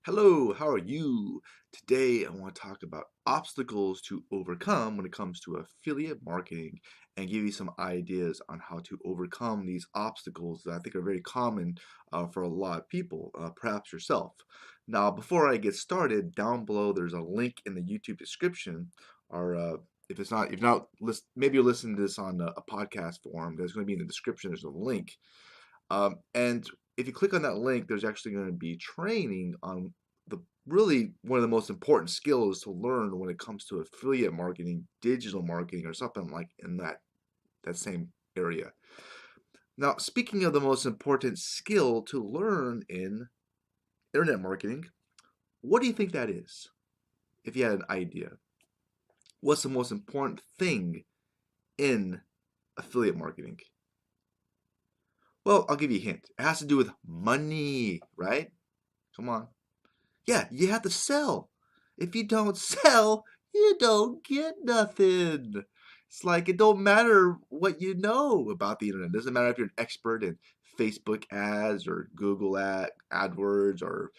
Hello, how are you? Today I want to talk about obstacles to overcome when it comes to affiliate marketing and give you some ideas on how to overcome these obstacles that I think are very common for a lot of people, perhaps yourself. Now, before I get started, down below there's a link in the YouTube description, or if it's not, if not, maybe you're listening to this on a podcast form. There's going to be in the description. There's a link, and if you click on that link, there's actually going to be training on the really one of the most important skills to learn when it comes to affiliate marketing, digital marketing, or something like in that same area. Now, speaking of the most important skill to learn in internet marketing, what do you think that is? If you had an idea, what's the most important thing in affiliate marketing? Well, I'll give you a hint. It has to do with money, right? Come on. Yeah, you have to sell. If you don't sell, you don't get nothing. It's like it don't matter what you know about the internet. It doesn't matter if you're an expert in Facebook ads or Google AdWords or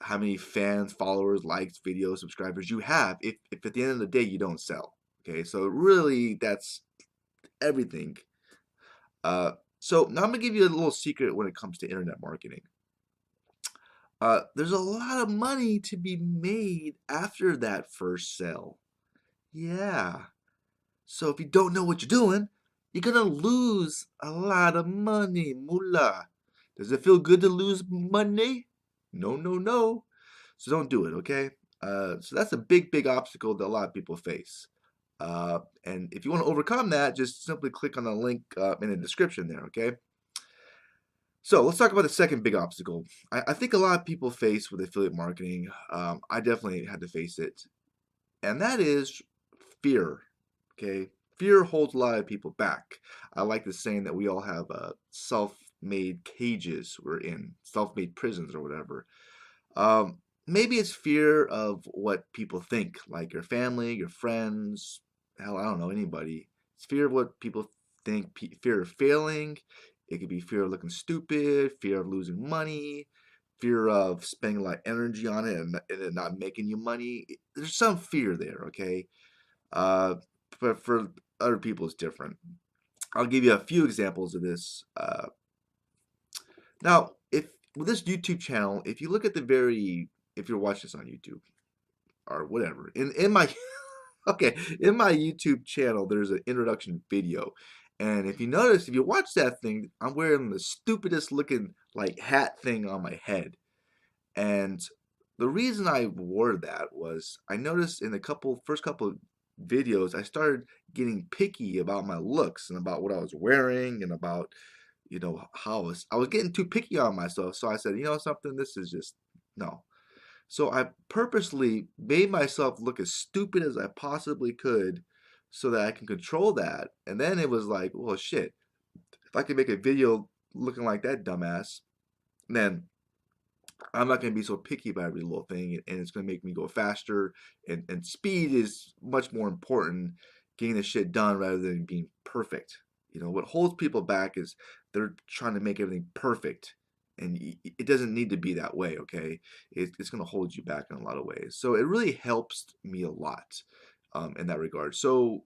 how many fans, followers, likes, videos, subscribers you have. If at the end of the day you don't sell. Okay, so really that's everything. So now I'm gonna give you a little secret when it comes to internet marketing. There's a lot of money to be made after that first sale. Yeah. So if you don't know what you're doing, you're gonna lose a lot of money, moolah. Does it feel good to lose money? No, no, no. So don't do it, okay? So that's a big, big obstacle that a lot of people face. And if you want to overcome that, just simply click on the link in the description there, okay? So let's talk about the second big obstacle. I think a lot of people face with affiliate marketing. I definitely had to face it, and that is fear. Okay, fear holds a lot of people back. I like the saying that we all have self-made cages we're in, self-made prisons or whatever. Um, Maybe it's fear of what people think, like your family, your friends, hell, I don't know, anybody. It's fear of what people think, fear of failing. It could be fear of looking stupid, fear of losing money, fear of spending a lot of energy on it and it not making you money. There's some fear there, okay? Uh, but for other people, it's different. I'll give you a few examples of this. Now, if with this YouTube channel, if you look at if you're watching this on YouTube or whatever, in my okay, in my YouTube channel, there's an introduction video, and if you notice, if you watch that thing, I'm wearing the stupidest looking like hat thing on my head, and the reason I wore that was I noticed in the first couple of videos, I started getting picky about my looks and about what I was wearing and about how I was getting too picky on myself. So I said, you know something, this is just no. So I purposely made myself look as stupid as I possibly could so that I can control that. And then it was like, well, shit, if I can make a video looking like that dumbass, then I'm not going to be so picky about every little thing, and it's going to make me go faster. And speed is much more important, getting the shit done rather than being perfect. What holds people back is they're trying to make everything perfect, and it doesn't need to be that way. Okay, it's going to hold you back in a lot of ways. So it really helps me a lot in that regard. So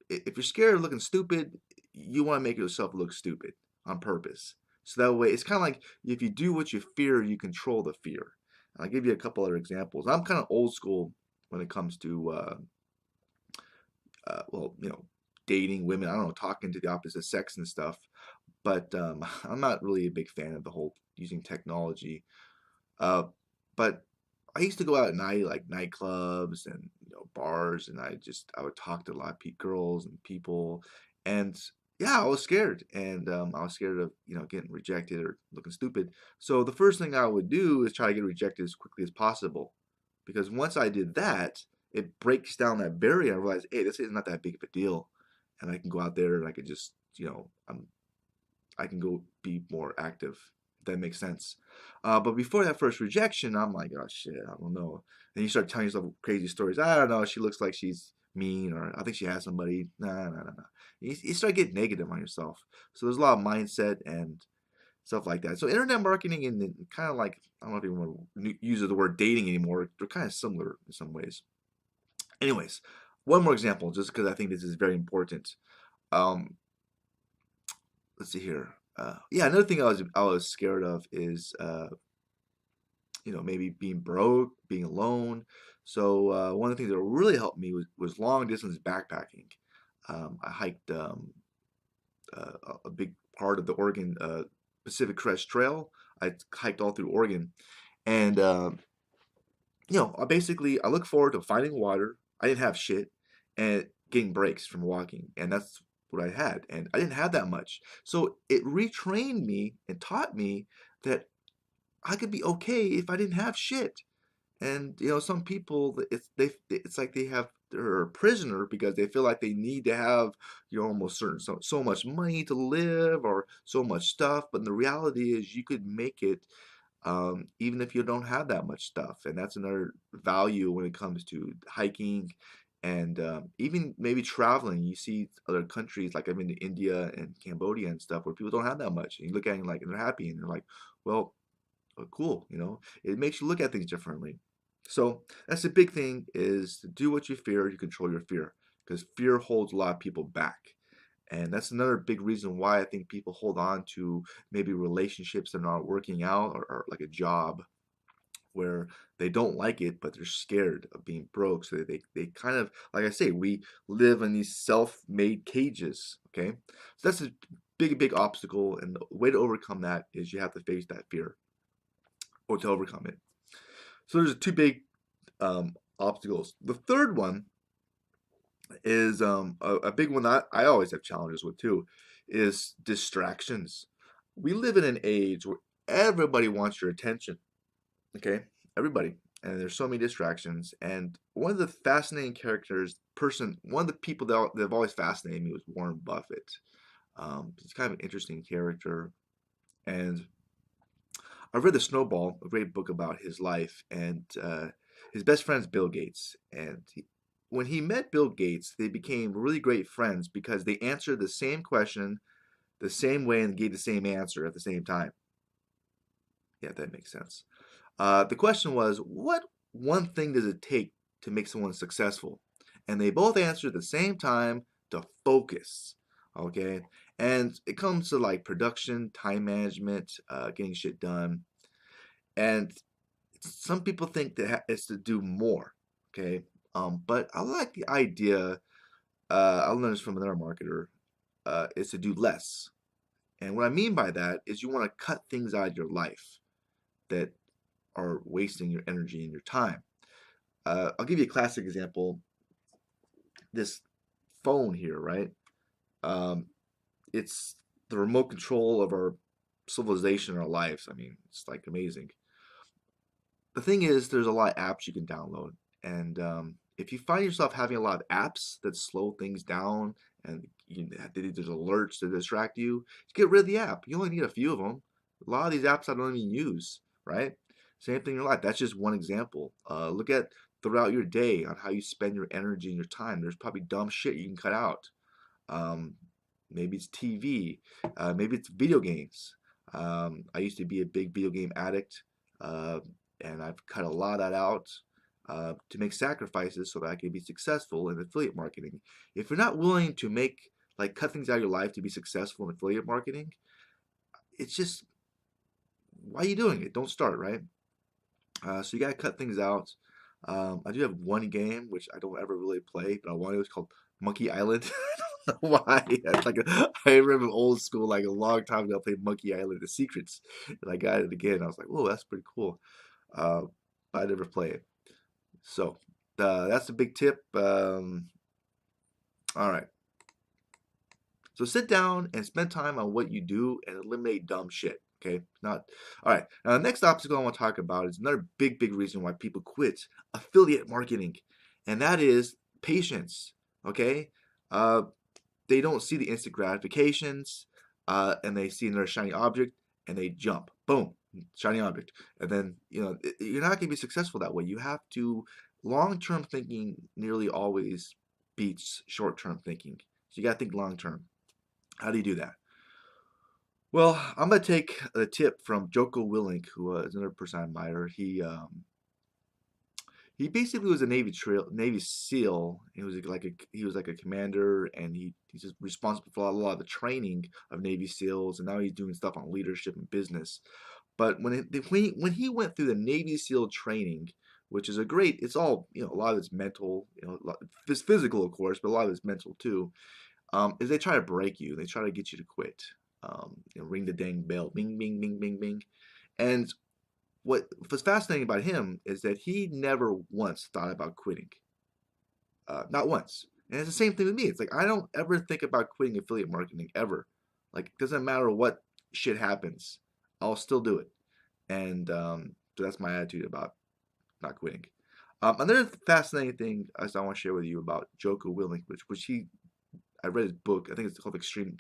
if you're scared of looking stupid, you want to make yourself look stupid on purpose. So that way, it's kind of like if you do what you fear, you control the fear. And I'll give you a couple other examples. I'm kind of old school when it comes to, well, dating women. I don't know, talking to the opposite sex and stuff. But I'm not really a big fan of the whole using technology. Uh, but I used to go out at night, like nightclubs and bars, and I would talk to a lot of girls and people, and yeah, I was scared, and I was scared of getting rejected or looking stupid. So the first thing I would do is try to get rejected as quickly as possible, because once I did that, it breaks down that barrier. I realized, hey, this is not that big of a deal, and I can go out there and I could just I can go be more active. If that makes sense. But before that first rejection, I'm like, oh shit, I don't know. And you start telling yourself crazy stories. I don't know. She looks like she's mean, or I think she has somebody. Nah, nah, nah, nah. You start getting negative on yourself. So there's a lot of mindset and stuff like that. So internet marketing and kind of like, I don't know if you want to use the word dating anymore. They're kind of similar in some ways. Anyways, one more example, just because I think this is very important. Um, let's see here. Yeah, another thing I was scared of is maybe being broke, being alone. So one of the things that really helped me was long distance backpacking. I hiked a big part of the Oregon Pacific Crest Trail. I hiked all through Oregon, and I look forward to finding water. I didn't have shit, and getting breaks from walking, and that's what I had, and I didn't have that much. So it retrained me and taught me that I could be okay if I didn't have shit. And some people, it's like they're a prisoner because they feel like they need to have almost so much money to live or so much stuff. But the reality is you could make it even if you don't have that much stuff. And that's another value when it comes to hiking and even maybe traveling. You see other countries like I've been to India and Cambodia and stuff where people don't have that much. And you look at them like and they're happy and they're like, well, cool. It makes you look at things differently. So that's the big thing is to do what you fear, you control your fear because fear holds a lot of people back. And that's another big reason why I think people hold on to maybe relationships that are not working out or like a job where they don't like it, but they're scared of being broke. So they kind of, like I say, we live in these self-made cages, okay? So that's a big, big obstacle. And the way to overcome that is you have to face that fear or to overcome it. So there's two big obstacles. The third one is a big one that I always have challenges with too, is distractions. We live in an age where everybody wants your attention, okay? Everybody. And there's so many distractions. And one of the fascinating one of the people that have always fascinated me was Warren Buffett. He's kind of an interesting character. And I've read The Snowball, a great book about his life, and his best friend's Bill Gates. And when he met Bill Gates, they became really great friends because they answered the same question the same way and gave the same answer at the same time. Yeah, that makes sense. The question was, what one thing does it take to make someone successful? And they both answered at the same time to focus. Okay, and it comes to like production, time management, getting shit done. And some people think that it's to do more, okay? But I like the idea, I learned this from another marketer, is to do less. And what I mean by that is you want to cut things out of your life that are wasting your energy and your time. I'll give you a classic example. This phone here, right? Um, it's the remote control of our civilization, our lives. I mean, it's like amazing. The thing is, there's a lot of apps you can download, and if you find yourself having a lot of apps that slow things down and there's alerts to distract you, just get rid of the app. You only need a few of them. A lot of these apps I don't even use, right? Same thing in your life. That's just one example. Look at throughout your day on how you spend your energy and your time. There's probably dumb shit you can cut out. Um, maybe it's TV. Maybe it's video games. I used to be a big video game addict. Uh, and I've cut a lot of that out to make sacrifices so that I can be successful in affiliate marketing. If you're not willing to cut things out of your life to be successful in affiliate marketing, it's just, why are you doing it? Don't start, right? So you gotta cut things out. I do have one game which I don't ever really play, but I want it. It's called Monkey Island. I don't know why? I remember old school, like a long time ago, I played Monkey Island: The Secrets, and I got it again. I was like, "Whoa, that's pretty cool." Uh, I never play it. So that's a big tip. All right. So sit down and spend time on what you do and eliminate dumb shit. Okay, not all right. Now, the next obstacle I want to talk about is another big, big reason why people quit affiliate marketing, and that is patience. Okay, uh, they don't see the instant gratifications, and they see another shiny object and they jump. Boom, shiny object, and then you're not going to be successful that way. You have to long-term thinking nearly always beats short-term thinking. So you got to think long-term. How do you do that? Well, I'm gonna take a tip from Joko Willink, who is another person I admire. He basically was a Navy SEAL. He was like a commander, and he's just responsible for a lot of the training of Navy SEALs, and now he's doing stuff on leadership and business. But when he went through the Navy SEAL training, which is a great, it's all a lot of it's mental, it's physical of course, but a lot of it's mental too. Is they try to break you, they try to get you to quit. Ring the dang bell, bing, bing, bing, bing, bing, and what was fascinating about him is that he never once thought about quitting. Not once. And it's the same thing with me. It's like I don't ever think about quitting affiliate marketing ever. Like it doesn't matter what shit happens, I'll still do it. And so that's my attitude about not quitting. Another fascinating thing I want to share with you about Joko Willink, which I read his book. I think it's called Extreme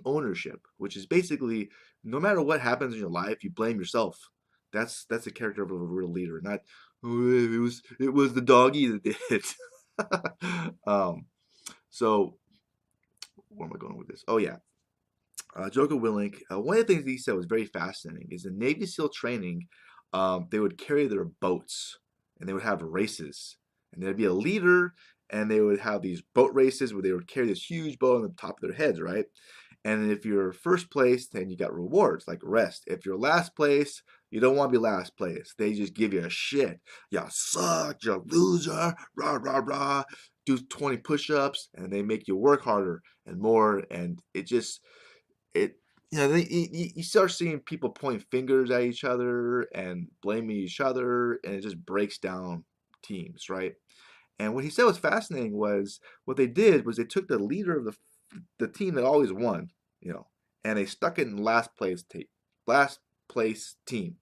Ownership, which is basically no matter what happens in your life, you blame yourself. That's the character of a real leader, not oh, it was the doggy that did it. um, so where am I going with this? Oh yeah, Joko Willink. One of the things he said was very fascinating. Is in Navy SEAL training, they would carry their boats and they would have races, and there'd be a leader, and they would have these boat races where they would carry this huge boat on the top of their heads, right? And if you're first place, then you got rewards like rest. If you're last place, you don't want to be last place. They just give you a shit. You suck, you loser, rah, rah, rah. Do 20 push-ups, and they make you work harder and more. And it, you start seeing people point fingers at each other and blaming each other, and it just breaks down teams, right? And what he said was fascinating was what they did was they took the leader of the team that always won, you know, and they stuck it in last place team,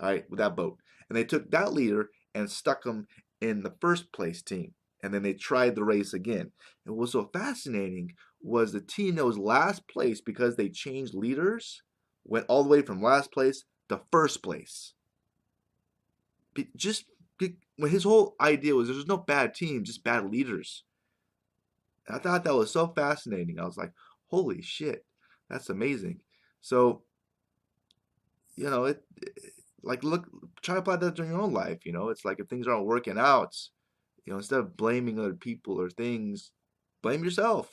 all right, with that boat. And they took that leader and stuck him in the first place team. And then they tried the race again. And what was so fascinating was the team that was last place because they changed leaders went all the way from last place to first place. Just when his whole idea was there's no bad teams, just bad leaders. I thought that was so fascinating. I was like, holy shit, that's amazing. So, like, look, try to apply that to your own life. It's like if things aren't working out, instead of blaming other people or things, blame yourself.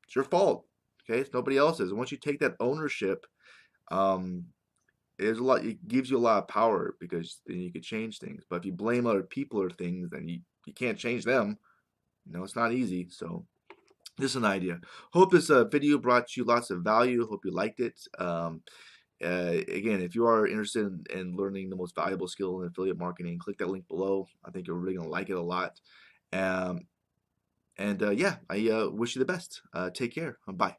It's your fault. Okay, it's nobody else's. And once you take that ownership, um, it gives you a lot of power because then you can change things. But if you blame other people or things, then you can't change them. It's not easy. So just an idea. Hope this video brought you lots of value. Hope you liked it. Again, if you are interested in learning the most valuable skill in affiliate marketing, click that link below. I think you're really going to like it a lot. Um, and yeah, I wish you the best. Take care. Bye.